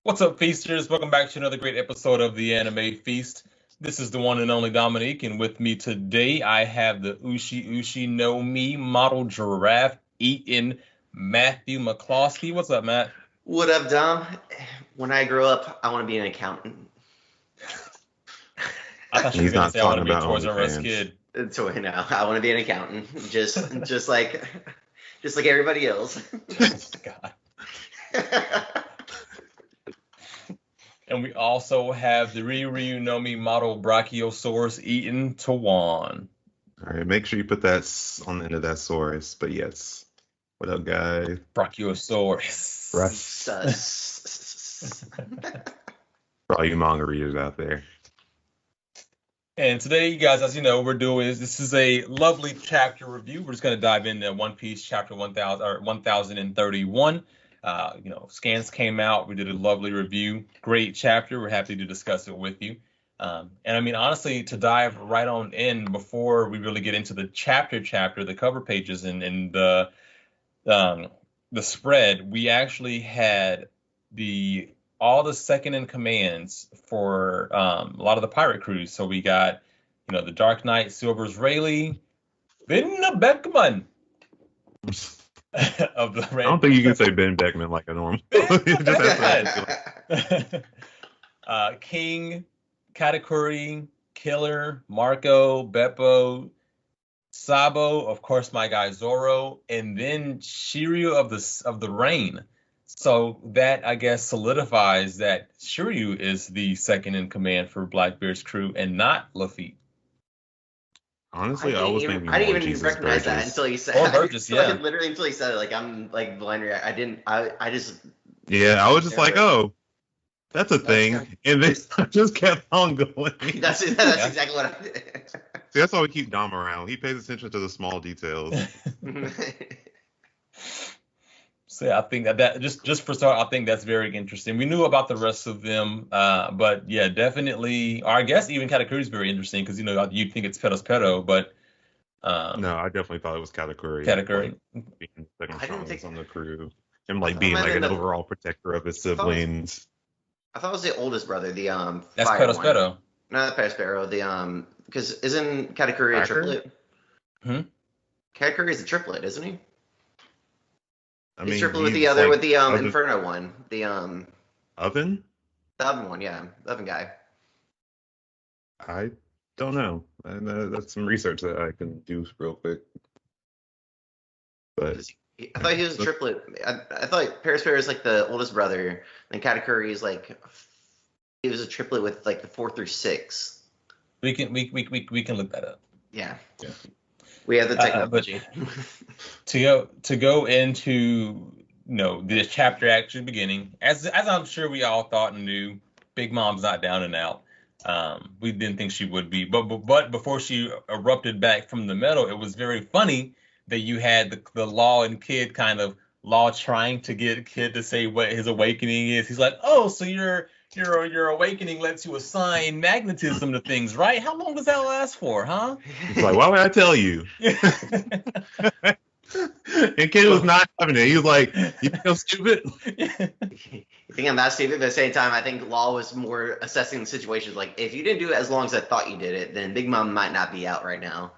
What's up, feasters? Welcome back to another great episode of the Anime Feast. This is the one and only Dominique, and with me today I have the Ushi no Mi model giraffe eating Matthew McCloskey. What's up, Matt? What up, Dom? When I grow up, I want to be an accountant. I thought you were He's going to not say I want to talking be a about Toys R Us OnlyFans. kid. So now I want to be an accountant, just like everybody else. God. And we also have the Ryu no Mi model Brachiosaurus eating Tawan. All right, make sure you put that on the end of that source. But yes, what up, guys? Brachiosaurus. For all you manga readers out there. And today, you guys, as you know, this is a lovely chapter review. We're just going to dive into One Piece chapter 1031. Scans came out. We did a lovely review. Great chapter. We're happy to discuss it with you. And I mean, honestly, to dive right on in before we really get into the chapter, the cover pages and the spread, we actually had all the second in commands for a lot of the pirate crews. So we got, the Dark Knight, Silver's Rayleigh, Ben Beckman of the I don't think you can say Ben Beckman like a normal. King, Katakuri, Killer, Marco, Beppo, Sabo, of course, my guy Zoro, and then Shiryu of the Rain. So that, I guess, solidifies that Shiryu is the second in command for Blackbeard's crew and not Lafitte. Honestly, I was thinking I didn't more even Jesus recognize that Burgess. until you said. Or Burgess, yeah. Literally until you said it, like I'm like blind react. I just. Yeah, I was just like, oh, that's a thing, Okay. and then I just kept on going. That's exactly what I did. See, that's why we keep Dom around. He pays attention to the small details. So yeah, I think that just for start, I think that's very interesting. We knew about the rest of them, but yeah, definitely. Or I guess even Katakuri is very interesting because you'd think it's Pedo, but No, I definitely thought it was Katakuri. Katakuri. Like, being the second I didn't strongest think- on the crew. Him like thought being it might like have an been the- overall protector of his I thought it was- siblings. I thought it was the oldest brother, the That's fire one. Pedo. Not Pedo, the because isn't Katakuri a Cracker? triplet? Hmm? Katakuri is a triplet, isn't he? I He's mean, triple with he's the other like with the oven- Inferno one, the oven. oven one, yeah, the oven guy. I don't know. And that's some research that I can do real quick. But I thought he was a triplet. I thought Paris Bear is like the oldest brother, and Katakuri is like he was a triplet with like the 4 through 6. We can look that up. Yeah. Yeah. We have the technology. To go into the chapter actually beginning, as I'm sure we all thought and knew, Big Mom's not down and out. We didn't think she would be, but before she erupted back from the metal, it was very funny that you had the Law and Kid kind of Law trying to get Kid to say what his awakening is. He's like, oh, so your awakening lets you assign magnetism to things, right? How long does that last for, huh? it's like, why would I tell you? And Kid was not having it. He was like, you feel stupid? You think I'm that stupid, but at the same time, I think Law was more assessing the situation. Like, if you didn't do it as long as I thought you did it, then Big Mom might not be out right now.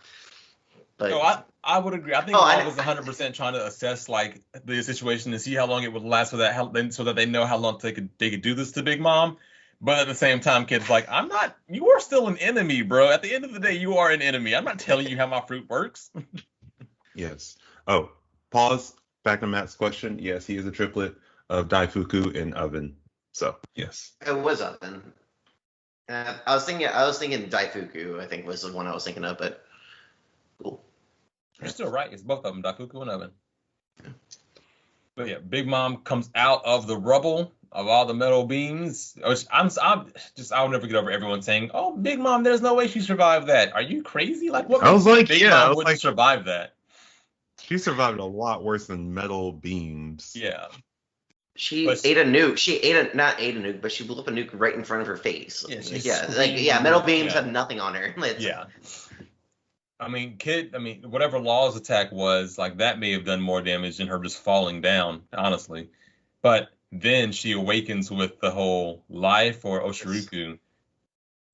But No, I would agree. I think Law was 100% trying to assess like the situation and see how long it would last so that they know how long they could do this to Big Mom. But at the same time, Kid's like, you are still an enemy, bro. At the end of the day, you are an enemy. I'm not telling you how my fruit works. Yes. Oh, pause. Back to Matt's question. Yes, he is a triplet of Daifuku and Oven. So, yes. it was oven. I was thinking Daifuku, I think was the one I was thinking of, but cool. You're still right. It's both of them, Daifuku and Oven. But yeah, Big Mom comes out of the rubble of all the metal beams. I'll never get over everyone saying, "Oh, Big Mom, there's no way she survived that." Are you crazy? Like, what? I was like, Big yeah, Mom I was wouldn't like- survive that. She survived a lot worse than metal beams. Yeah. She But- ate a nuke. Not ate a nuke, but she blew up a nuke right in front of her face. Yeah, she metal beams yeah. have nothing on her. Yeah. I mean, whatever Law's attack was, like that may have done more damage than her just falling down, honestly. But then she awakens with the whole life or Oshiruku.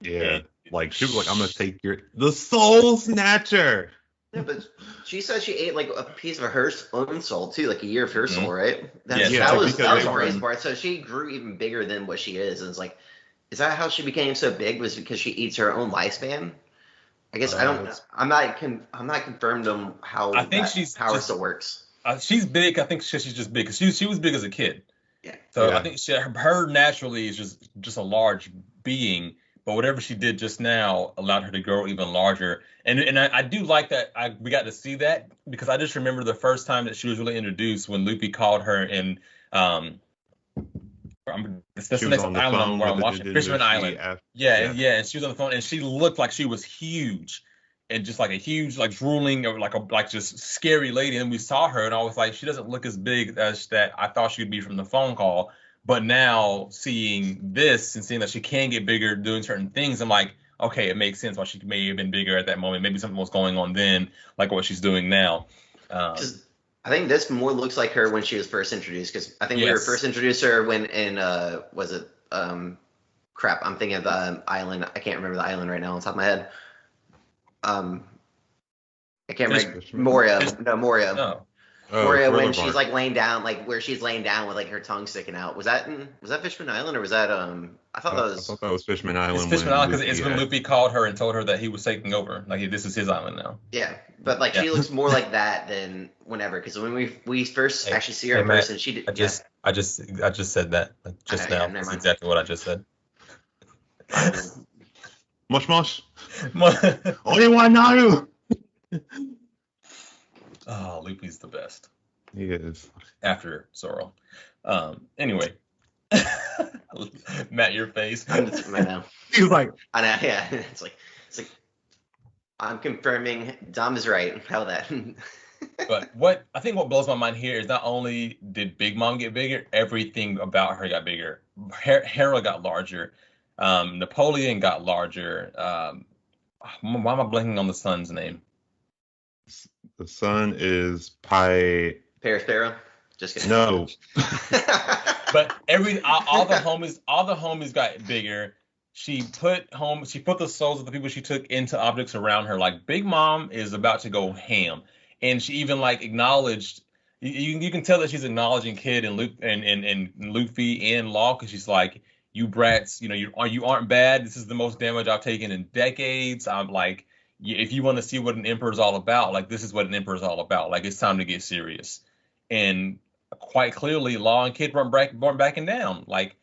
Yeah. And Like she was like, I'm gonna take the soul snatcher. Yeah, but she said she ate like a piece of her own soul too, like a year of her soul, right? Yeah, That was because the they were crazy part. So she grew even bigger than what she is, and it's like, is that how she became so big? Was because she eats her own lifespan? I guess I don't. I'm not confirmed on how I think that she's power just still works. she's big. I think she's just big because she was big as a kid. Yeah. So Yeah. I think her naturally is just a large being, but whatever she did just now allowed her to grow even larger. And I do like that we got to see that because I just remember the first time that she was really introduced when Luffy called her in that's She the was next on the island phone where with I'm the watching Fishman Dendoshi Island. after. Yeah, and she was on the phone and she looked like she was huge and just like a huge like drooling or like just scary lady. And we saw her and I was like, she doesn't look as big as that I thought she'd be from the phone call. But now seeing this and seeing that she can get bigger doing certain things, I'm like, okay, it makes sense why she may have been bigger at that moment. Maybe something was going on then, like what she's doing now. Because I think this more looks like her when she was first introduced. Because I think we were Yes. first introduced to her when in was it crap? I'm thinking of the island. I can't remember the island right now on top of my head. I can't remember Moria. No, Moria. No. Moria when Thriller she's Bark. like laying down, like where she's laying down with like her tongue sticking out. Was that Fishman Island or was that I thought that I was thought that was Fishman Island. It's Fishman when Island because it's Luffy, when Luffy called her and told her that he was taking over. Like this is his island now. yeah, but like Yeah. she looks more like that than whenever because when we first Hey, actually see her hey, in Matt, person, she did. I just said that like, just Yeah, now. never That's mind. exactly what I just said. Mosh Mosh. Oiwanaru. Oh, Luffy's the best He is. after Zoro. Anyway, Matt, your face. I know. He was like, I know. Yeah, it's like I'm confirming Dom is right. How that? But what blows my mind here is not only did Big Mom get bigger, everything about her got bigger. Hera got larger. Napoleon got larger. Why am I blanking on the son's name? the son is Pi. Paris Sparrow. Just kidding. No. But all the homies got bigger. She put the souls of the people she took into objects around her. Like Big Mom is about to go ham, and she even like acknowledged. You can tell that she's acknowledging Kid and Luke and Luffy and Law because she's like, you brats, you aren't bad. This is the most damage I've taken in decades. I'm like, if you want to see what an emperor is all about, like this is what an emperor is all about. Like it's time to get serious. And quite clearly, Law and Kid weren't backing down. Like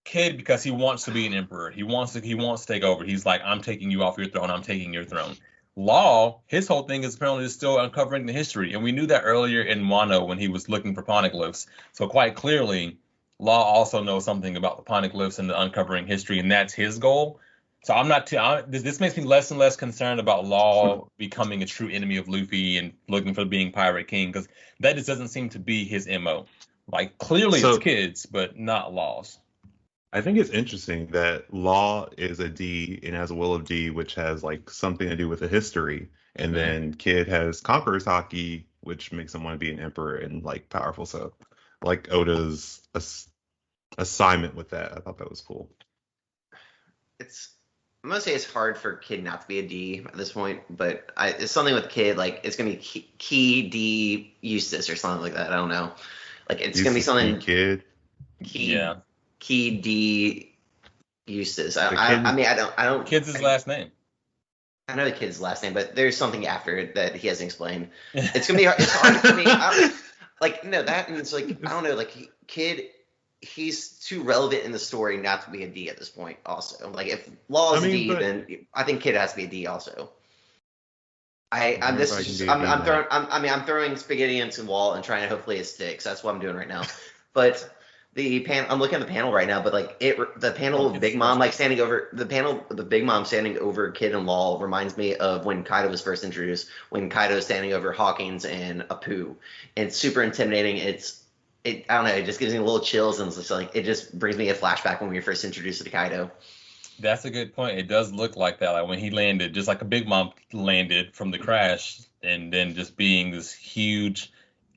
Kid, because he wants to be an emperor. He wants to take over. He's like, I'm taking you off your throne. I'm taking your throne. Law, his whole thing is apparently still uncovering the history. And we knew that earlier in Wano when he was looking for poneglyphs. So quite clearly, Law also knows something about the poneglyphs and the uncovering history, and that's his goal. So I'm not this makes me less and less concerned about Law becoming a true enemy of Luffy and looking for being Pirate King, because that just doesn't seem to be his MO. Like clearly it's Kids, but not Law's. I think it's interesting that Law is a D and has a will of D, which has like something to do with the history, and then Kid has Conqueror's Haki, which makes him want to be an emperor and like powerful. So, like Oda's assignment with that, I thought that was cool. I'm gonna say it's hard for Kid not to be a D at this point, but it's something with Kid like it's gonna be Key D Eustace or something like that. I don't know. Like it's gonna be something Kid. Key D Eustace. I mean I don't. Kid's his last name. I know the kid's last name, but there's something after it that he hasn't explained. It's gonna be hard. It's hard for me. That and it's like I don't know. Like Kid, he's too relevant in the story not to be a D at this point. Also, like if Law is a D, then I think Kid has to be a D also. I'm throwing spaghetti into the wall and trying to hopefully it sticks. That's what I'm doing right now. But I'm looking at the panel right now, but like the panel of Big Mom like standing over the Big Mom standing over Kid and Law reminds me of when Kaido was first introduced, when Kaido is standing over Hawkins and Apu. It's super intimidating. I don't know, it just gives me a little chills and it's just like it just brings me a flashback when we were first introduced to Kaido. That's a good point. It does look like that, like when he landed, just like a Big Mom landed from the crash, and then just being this huge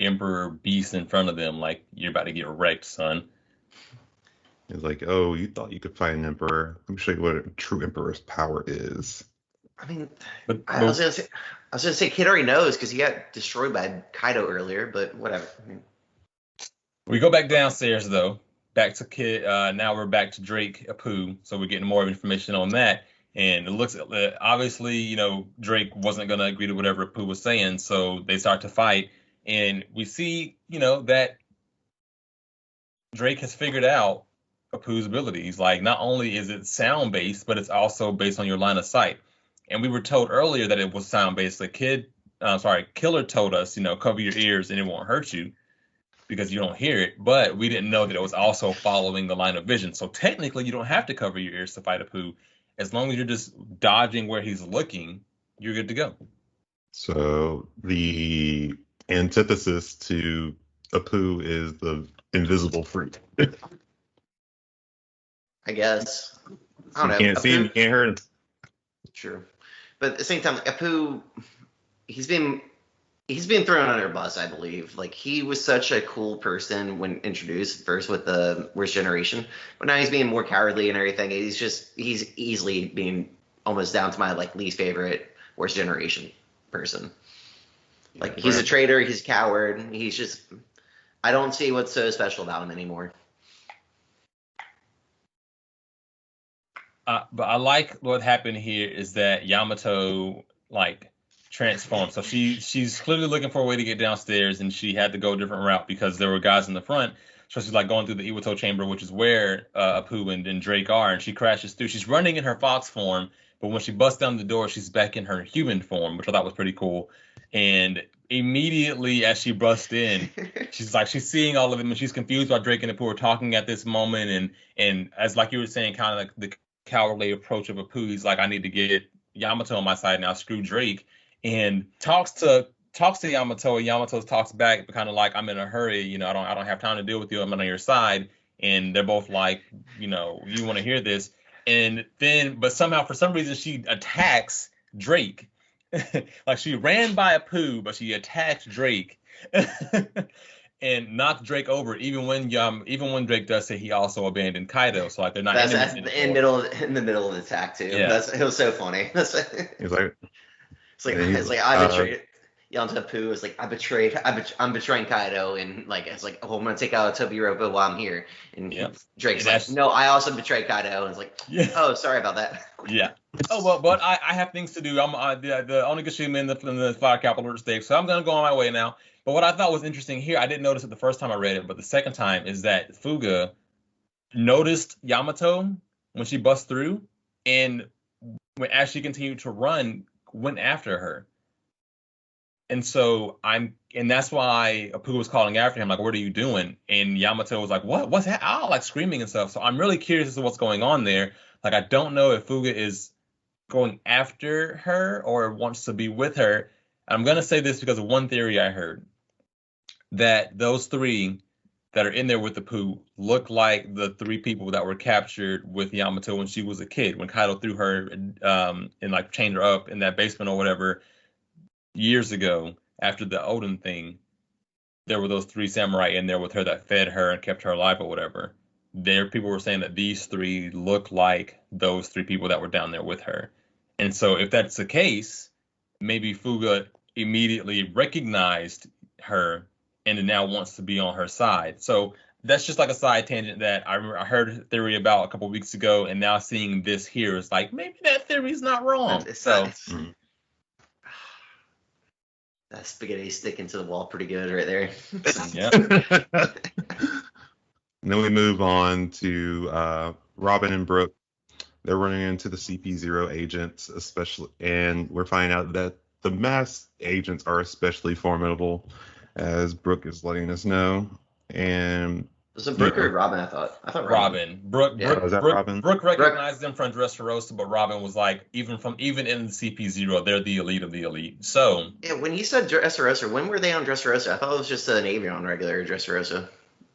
Emperor beast in front of them, like, you're about to get wrecked, son. It's like, oh, you thought you could fight an emperor? Let me show you what a true emperor's power is. I mean, But, I was but gonna say, Kid already knows because he got destroyed by Kaido earlier. But whatever. I mean, we go back downstairs, though. Back to Kid. Now we're back to Drake Apu, so we're getting more information on that. And it looks obviously, Drake wasn't going to agree to whatever Apu was saying, so they start to fight. And we see, that Drake has figured out Apu's abilities. Like, not only is it sound based, but it's also based on your line of sight. And we were told earlier that it was sound based. The Killer told us, cover your ears and it won't hurt you because you don't hear it. But we didn't know that it was also following the line of vision. So technically, you don't have to cover your ears to fight Apu. As long as you're just dodging where he's looking, you're good to go. So the antithesis to Apu is the invisible fruit. I guess. I So don't you know. can't see him, you can't hear him. True, but at the same time, Apu, he's been thrown under a bus, I believe. Like, he was such a cool person when introduced first with the worst generation, but now he's being more cowardly and everything. He's easily being almost down to my least favorite worst generation person. Like, he's a traitor, he's a coward. He's just, I don't see what's so special about him anymore. But I like what happened here is that Yamato transformed. So she's clearly looking for a way to get downstairs, and she had to go a different route because there were guys in the front. So she's going through the Iwato chamber, which is where Apu and Drake are, and she crashes through. She's running in her fox form, but when she busts down the door, she's back in her human form, which I thought was pretty cool. And immediately as she busts in, she's seeing all of them, and she's confused why Drake and Apu are talking at this moment. And as you were saying, kind of the cowardly approach of Apu, he's like, I need to get Yamato on my side now, screw Drake, and talks to Yamato, and Yamato talks back, but kind of like, I'm in a hurry, I don't have time to deal with you, I'm on your side. And they're both like, you want to hear this. And then, but somehow, for some reason, she attacks Drake. She ran by Apu, but she attacked Drake. And knocked Drake over, even when Drake does say he also abandoned Kaido. So they're not That's in the middle of the attack too. Yeah. It was so funny. It's like I betrayed. Yamato Apu is like, I'm betraying Kaido, and it's like, oh, I'm gonna take out Tobiroba while I'm here, and Drake's like, no, I also betrayed Kaido, and it's like, oh, sorry about that. Yeah. Oh well, but I have things to do. I'm the only Onigashima in the fire capital of the state, so I'm gonna go on my way now. But what I thought was interesting here, I didn't notice it the first time I read it, but the second time, is that Fuga noticed Yamato when she busts through, and as she continued to run, went after her. And so and that's why Apu was calling after him, like, what are you doing? And Yamato was like, what? What's that? Oh, screaming and stuff. So I'm really curious as to what's going on there. I don't know if Fuga is going after her or wants to be with her. I'm going to say this because of one theory I heard, that those three that are in there with Apu look like the three people that were captured with Yamato when she was a kid, when Kaido threw her and chained her up in that basement or whatever years ago after the Odin thing. There were those three samurai in there with her that fed her and kept her alive or whatever. People were saying that these three look like those three people that were down there with her. And so if that's the case, maybe Fuga immediately recognized her and now wants to be on her side. So that's just a side tangent that I heard a theory about a couple of weeks ago, and now seeing this here is maybe that theory's not wrong. That spaghetti sticking to the wall pretty good right there. Yeah. And then we move on to Robin and Brooke. They're running into the CP0 agents, especially, and we're finding out that the masked agents are especially formidable, as Brooke is letting us know. And was it Brooke or Robin? I thought Robin. Brooke Robin? Brooke recognized them from Dressrosa, but Robin was like, even in the CP0, they're the elite of the elite. So yeah, when he said Dressrosa, when were they on Dressrosa? I thought it was just a Navy on regular Dressrosa.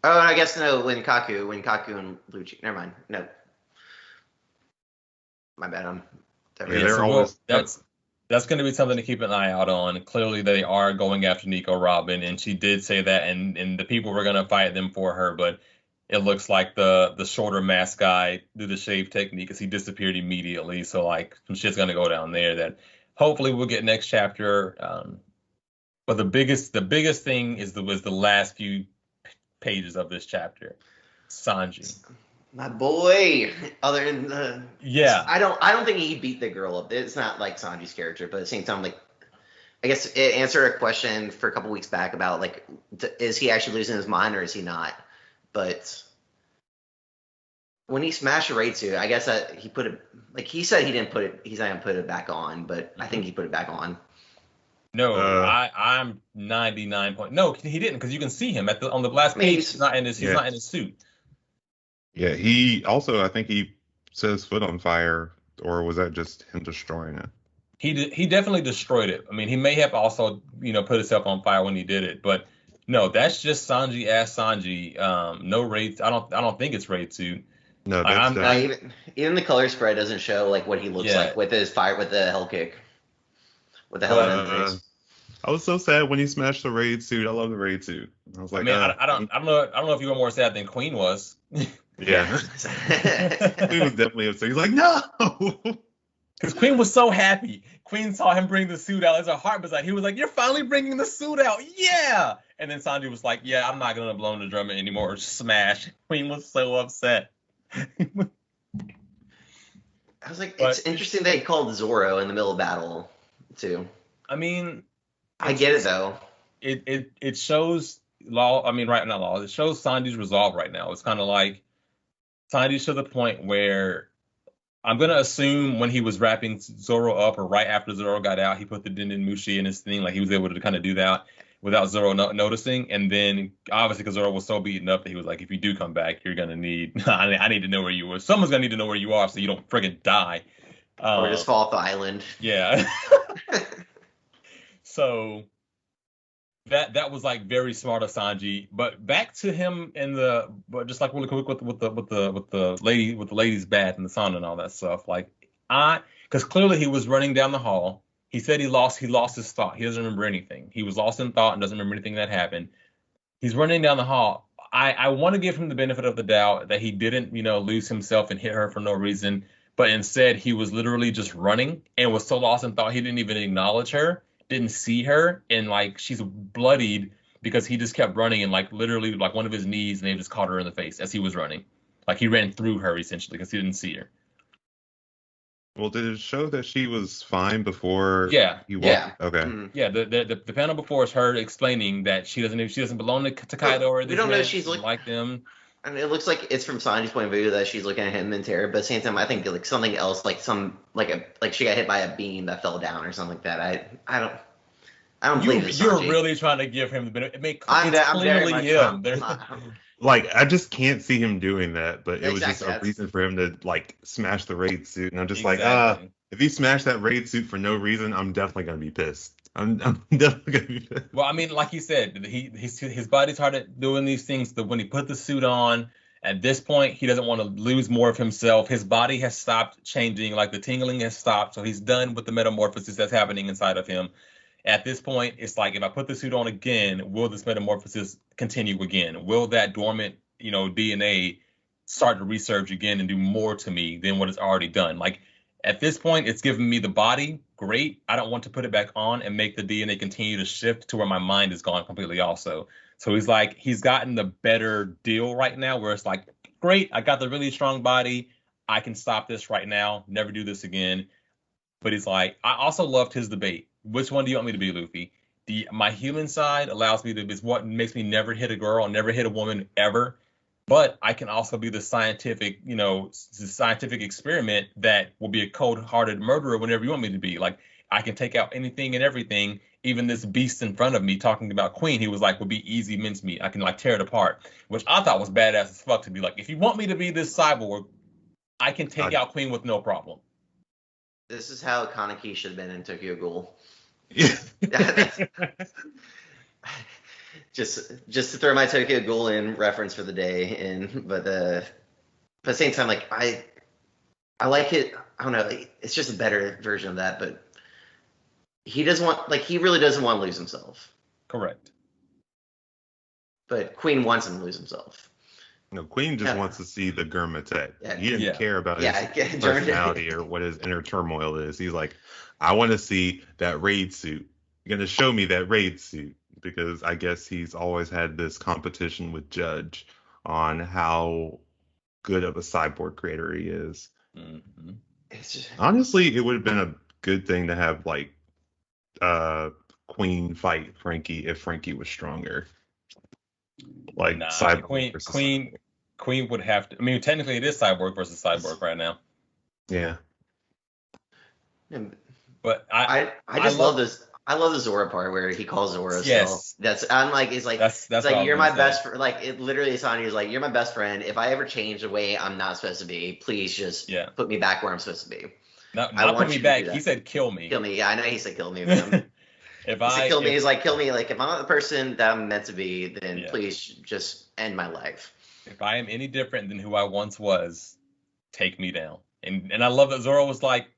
Oh, I guess no. When Kaku and Lucci. Never mind. No. My bad. That's going to be something to keep an eye out on. Clearly, they are going after Nico Robin, and she did say that, and the people were going to fight them for her, but it looks like the shorter mask guy did the shave technique because he disappeared immediately. So like some shit's going to go down there that hopefully we'll get next chapter. But the biggest thing was the last few pages of this chapter, Sanji. My boy. Other than Yeah, I don't think he beat the girl up. It's not like Sanji's character, but at the same time, like I guess it answered a question for a couple weeks back about like is he actually losing his mind or is he not? But when he smashed Reizu, I guess that he put it like he said he didn't put it. He's not gonna put it back on, but I think he put it back on. no, I'm 99 point. No, he didn't because you can see him on the last I mean, page. He's not in his suit. Yeah, he also, I think he set his foot on fire, or was that just him destroying it? He definitely destroyed it. I mean, he may have also put himself on fire when he did it, but no, that's just Sanji as Sanji. No raid. I don't think it's raid suit. No, I'm, that's I'm Even the color spread doesn't show like what he looks Yeah. like with his fire with the hell kick, with the hell face. I was so sad when he smashed the raid suit. I love the raid suit. I was I like, mean, I don't know if you were more sad than Queen was. yeah. He was definitely upset. He's like, no. Because Queen was so happy. Queen saw him bring the suit out. Her heart was like, he was like, "You're finally bringing the suit out, yeah!" And then Sanji was like, "Yeah, I'm not gonna blow the drum anymore." Smash. Queen was so upset. I was like, it's interesting that he called Zoro in the middle of battle too. I mean, I get it though. It shows law. I mean, right now, law. It shows Sanji's resolve right now. It's kind of like Sanji's to the point where I'm gonna assume when he was wrapping Zoro up, or right after Zoro got out, he put the Denden Mushi in his thing. Like he was able to kind of do that without Zoro noticing. And then obviously, because Zoro was so beaten up that he was like, "If you do come back, you're gonna need. I need to know where you were. Someone's gonna need to know where you are, so you don't friggin' die, Or just fall off the island." Yeah. So that was like very smart of Sanji. But back to him but just like really quick with the lady's bath and the sauna and all that stuff. Like because clearly he was running down the hall. He said he lost his thought. He doesn't remember anything. He was lost in thought and doesn't remember anything that happened. He's running down the hall. I want to give him the benefit of the doubt that he didn't, lose himself and hit her for no reason, but instead he was literally just running and was so lost in thought he didn't even acknowledge her, didn't see her, and like she's bloodied because he just kept running and like literally like one of his knees and they just caught her in the face as he was running. Like he ran through her essentially because he didn't see her. Well, did it show that she was fine before Yeah. he walked? Yeah. Okay. Mm-hmm. Yeah, the panel before is her explaining that she doesn't belong to Kaido or we don't know if she's like them. I mean, it looks like it's from Sanji's point of view that she's looking at him in terror, but at the same time, I think like something else, like she got hit by a beam that fell down or something like that. I don't believe it's You're Sanji. really trying to give him the benefit. It's I'm very clearly much him. Like, I just can't see him doing that, but it was just Exactly, a reason for him to like smash the raid suit, and I'm just Exactly. like, if he smashed that raid suit for no reason, I'm definitely gonna be pissed. I'm definitely gonna be pissed. Well, I mean, like he said, his body started doing these things. That when he put the suit on, at this point, he doesn't want to lose more of himself. His body has stopped changing, like the tingling has stopped, so he's done with the metamorphosis that's happening inside of him. At this point, it's like, if I put the suit on again, will this metamorphosis continue again? Will that dormant, DNA start to resurge again and do more to me than what it's already done? Like, at this point, it's giving me the body. Great. I don't want to put it back on and make the DNA continue to shift to where my mind is gone completely also. So he's gotten the better deal right now where it's like, great, I got the really strong body. I can stop this right now. Never do this again. But he's like, I also loved his debate. Which one do you want me to be, Luffy? My human side allows me is what makes me never hit a girl, never hit a woman ever. But I can also be the scientific, scientific experiment that will be a cold-hearted murderer whenever you want me to be. Like, I can take out anything and everything, even this beast in front of me talking about Queen. He was like, would be easy mincemeat. I can like tear it apart, which I thought was badass as fuck to be like, if you want me to be this cyborg, I can take out Queen with no problem. This is how Kaneki should have been in Tokyo Ghoul. Yeah. Just to throw my Tokyo Ghoul in reference for the day in, but at the same time, like I like it. I don't know. It's just a better version of that. But he doesn't want, like, he really doesn't want to lose himself. Correct. But Queen wants him to lose himself. No, Queen just Yeah. wants to see the Gurmatek. Yeah. He didn't Yeah. care about Yeah, his personality or what his inner turmoil is. He's like, I want to see that raid suit. You're gonna show me that raid suit because I guess he's always had this competition with Judge on how good of a cyborg creator he is. Mm-hmm. It's just, Honestly, it would have been a good thing to have like Queen fight Frankie if Frankie was stronger. Like Nah, cyborg versus cyborg. Queen would have to. I mean, technically, it is cyborg versus cyborg right now. Yeah. But I just love this. I love the Zoro part where he calls Zoro. Yes. I'm like, it's like, That's it's what I like was you're gonna my say. best friend. Like, it literally, Sanji's like, you're my best friend. If I ever change the way I'm not supposed to be, please just put me back where I'm supposed to be. Not I want put me you to back. do that. He said kill me. Kill me. Yeah, I know he said kill me. But If he said I kill me. if- He's like, kill me. Like, if I'm not the person that I'm meant to be, then Yeah. please just end my life. if I am any different than who I once was, take me down. And I love that Zoro was like,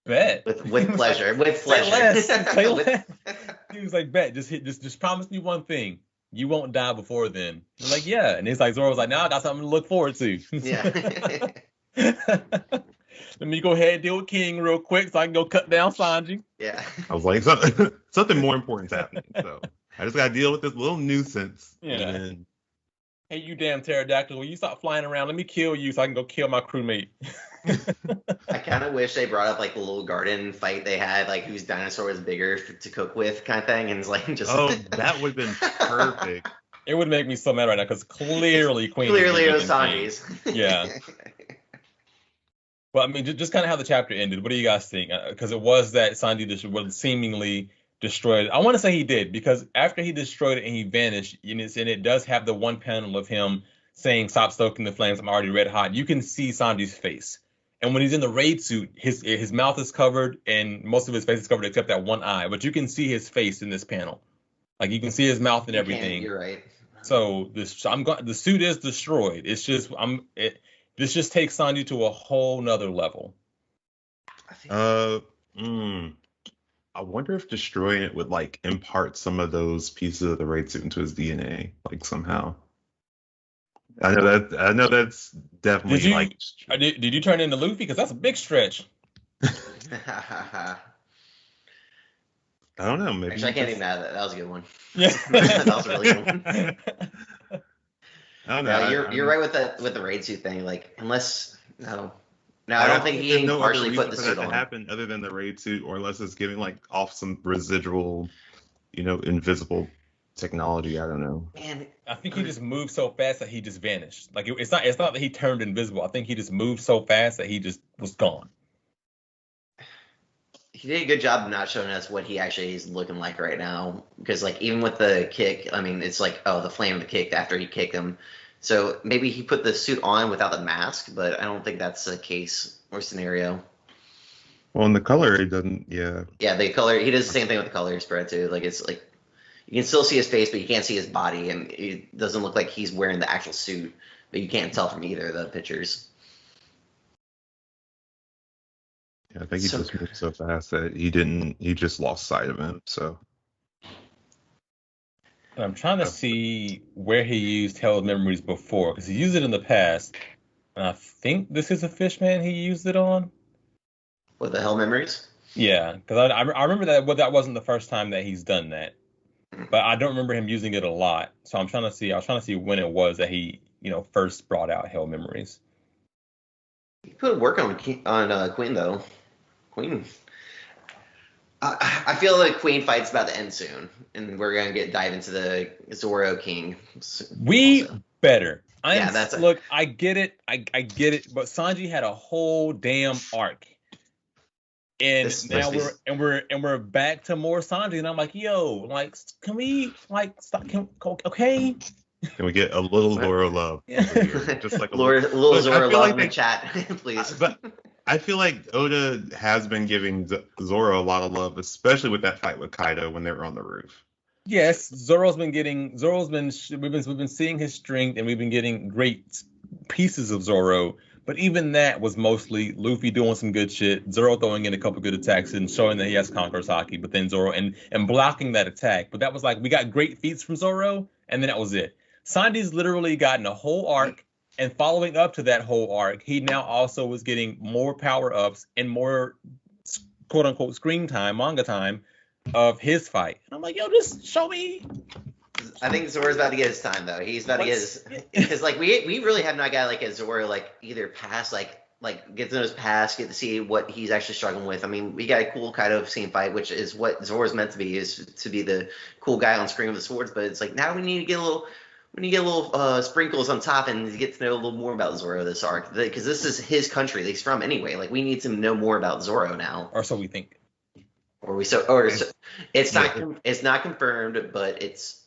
bet. With pleasure. With Say pleasure. less. Say With- less. He was like, bet. Just promise me one thing. You won't die before then. I'm like, yeah. And it's like Zoro was like, now I got something to look forward to. Yeah. Let me go ahead and deal with King real quick so I can go cut down Sanji. Yeah. I was like, something more important's happening. So I just got to deal with this little nuisance. Yeah. And then, Hey, you damn pterodactyl, will you stop flying around? Let me kill you so I can go kill my crewmate. I kind of wish they brought up like the little garden fight they had, like whose dinosaur was bigger to cook with, kind of thing, and it's like just. oh, that would have been perfect. It would make me so mad right now because clearly Queen. Clearly it was is beating King. Sanji's. Yeah. Well, I mean, just kind of how the chapter ended. What do you guys think? Because it was that Sanji was seemingly destroyed. I want to say he did because after he destroyed it and he vanished, and it does have the one panel of him saying, "Stop stoking the flames. I'm already red hot." You can see Sanji's face, and when he's in the raid suit, his mouth is covered and most of his face is covered except that one eye. But you can see his face in this panel, like you can see his mouth and everything. You're right. So the suit is destroyed. It's just this just takes Sanji to a whole nother level. I wonder if destroying it would like impart some of those pieces of the raid suit into his DNA, like somehow. I know that's definitely Did you turn into Luffy? Because that's a big stretch. I don't know. Maybe Actually, I can't even add that. That was a good one. Yeah, that was a really good one. I don't know. No, you're right with the raid suit thing. Like, unless I don't think he there's no partially other put the reason for suit that to on. happen other than the raid suit, or unless it's giving like off some residual, invisible technology. I don't know. Man, I think he just moved so fast that he just vanished. Like it's not that he turned invisible. I think he just moved so fast that he just was gone. he did a good job of not showing us what he actually is looking like right now. Because like even with the kick, I mean, it's like the flame of the kick after he kicked him. So maybe he put the suit on without the mask, but I don't think that's the case or scenario. Well, in the color, it doesn't. Yeah. Yeah, the color. He does the same thing with the color spread too. Like it's like you can still see his face, but you can't see his body, and it doesn't look like he's wearing the actual suit. But you can't tell from either of the pictures. Yeah, I think he just moved so fast that he just lost sight of him. So. I'm trying to see where he used Hell's Memories before, because he used it in the past, and I think this is a Fishman he used it on. What the hell memories? Yeah, because I remember that wasn't the first time that he's done that, but I don't remember him using it a lot. So I was trying to see when it was that he first brought out Hell Memories. He put work on Queen though. Queen. I feel like Queen fight's about to end soon, and we're gonna dive into the Zoro King. Better. Look, I get it, but Sanji had a whole damn arc, and we're back to more Sanji, and I'm like, yo, like, can we like stop? Okay. Can we get a little Zoro love? Just like a little Zoro love in the chat, please. But I feel like Oda has been giving Zoro a lot of love, especially with that fight with Kaido when they were on the roof. Yes, we've been seeing his strength, and we've been getting great pieces of Zoro. But even that was mostly Luffy doing some good shit, Zoro throwing in a couple good attacks and showing that he has Conqueror's Haki, but then Zoro and blocking that attack. But that was like, we got great feats from Zoro, and then that was it. Sanji's literally gotten a whole arc, and following up to that whole arc, he now also was getting more power-ups and more quote-unquote screen time, manga time, of his fight. And I'm like, yo, just show me. I think Zoro's about to get his time though. He's about to get his, because like we really have not got like a Zoro like either pass like get to know his past, get to see what he's actually struggling with. I mean, we got a cool Kaido scene fight, which is what Zoro's meant to be, is to be the cool guy on screen with the swords. But it's like now we need to get a little sprinkles on top and get to know a little more about Zoro this arc, because this is his country that he's from anyway. Like we need to know more about Zoro now, or so we think. It's not confirmed, but it's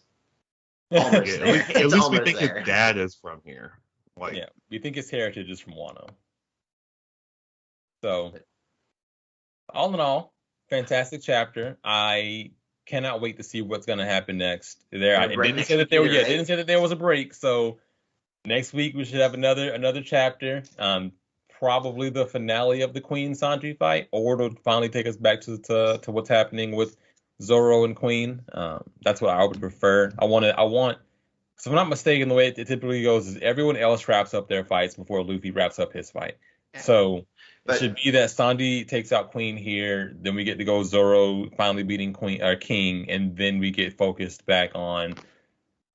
almost there. At least we think his dad is from here. Like, yeah, we think his heritage is from Wano. So, all in all, fantastic chapter. I cannot wait to see what's going to happen next. It didn't say that there was a break. So next week we should have another chapter. Probably the finale of the Queen Sanji fight, or it'll finally take us back to what's happening with Zoro and Queen. That's what I would prefer. I want. So if I'm not mistaken, the way it typically goes is everyone else wraps up their fights before Luffy wraps up his fight. So it should be that Sanji takes out Queen here, then we get to go Zoro finally beating King, and then we get focused back on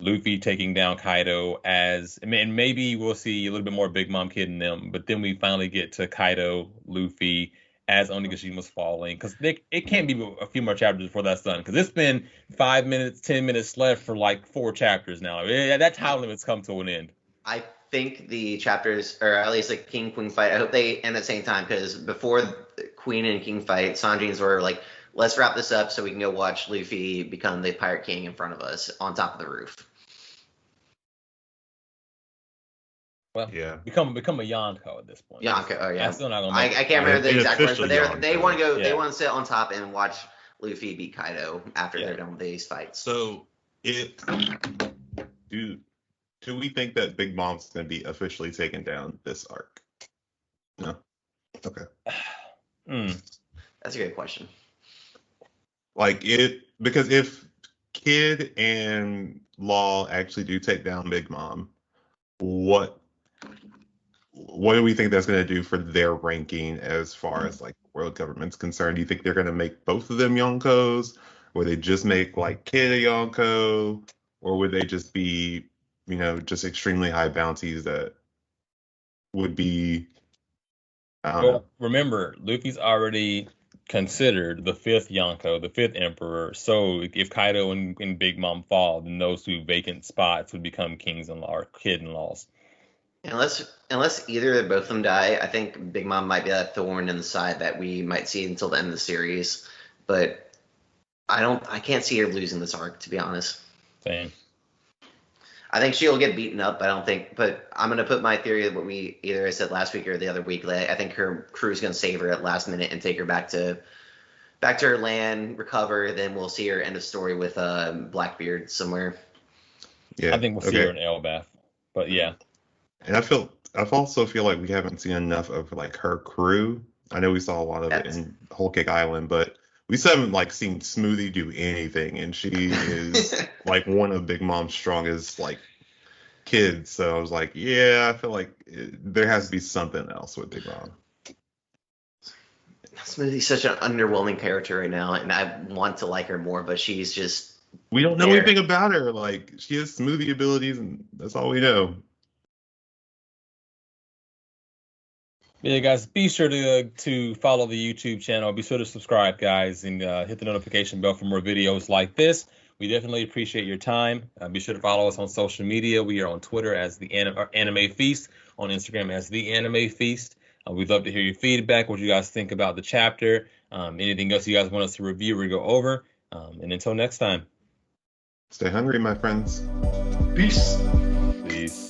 Luffy taking down Kaido, and maybe we'll see a little bit more Big Mom Kid in them, but then we finally get to Kaido, Luffy, as Onigashima falling, because it can't be a few more chapters before that's done, because it's been 5 minutes, 10 minutes left for like 4 chapters now. That time limit's come to an end. I think the chapters, or at least the King Queen fight, I hope they end at the same time, because before the Queen and King fight, Sanji and Zoro were like, let's wrap this up so we can go watch Luffy become the Pirate King in front of us on top of the roof. Well, yeah, become a Yonko at this point. Yonko, oh yeah. I'm still not gonna I can't remember the exact words, but they want to go. Yeah. They want to sit on top and watch Luffy beat Kaido after they're done with these fights. So, do we think that Big Mom's going to be officially taken down this arc? No. Okay. That's a good question. Because if Kid and Law actually do take down Big Mom, what do we think that's going to do for their ranking as far as like world government's concerned? Do you think they're going to make both of them Yonkos? Or they just make like Kid a Yonko? Or would they just be, just extremely high bounties that would be, I don't know. Remember, Luffy's already considered the 5th Yonko, the 5th Emperor. So if Kaido and Big Mom fall, then those 2 vacant spots would become kings-in-law or kid-in-laws. Unless either or both of them die, I think Big Mom might be that thorn in the side that we might see until the end of the series. But I can't see her losing this arc, to be honest. Same. I think she'll get beaten up, but I'm going to put my theory of what I said last week or the other week. I think her crew's going to save her at last minute and take her back to her land, recover. Then we'll see her end of story with Blackbeard somewhere. Yeah, I think we'll see her in Elbaf, but yeah. And I also feel like we haven't seen enough of like her crew. I know we saw a lot of it in Whole Cake Island, but we still haven't seen Smoothie do anything, and she is like one of Big Mom's strongest kids. So I was like, yeah, I feel like there has to be something else with Big Mom. Smoothie's such an underwhelming character right now, and I want to like her more, but she's just. We don't know anything about her. She has Smoothie abilities, and that's all we know. Yeah, guys, be sure to follow the YouTube channel. Be sure to subscribe, guys, and hit the notification bell for more videos like this. We definitely appreciate your time. Be sure to follow us on social media. We are on Twitter as the Anime Feast, on Instagram as the Anime Feast. We'd love to hear your feedback, what you guys think about the chapter, anything else you guys want us to review or go over. And until next time. Stay hungry, my friends. Peace. Peace.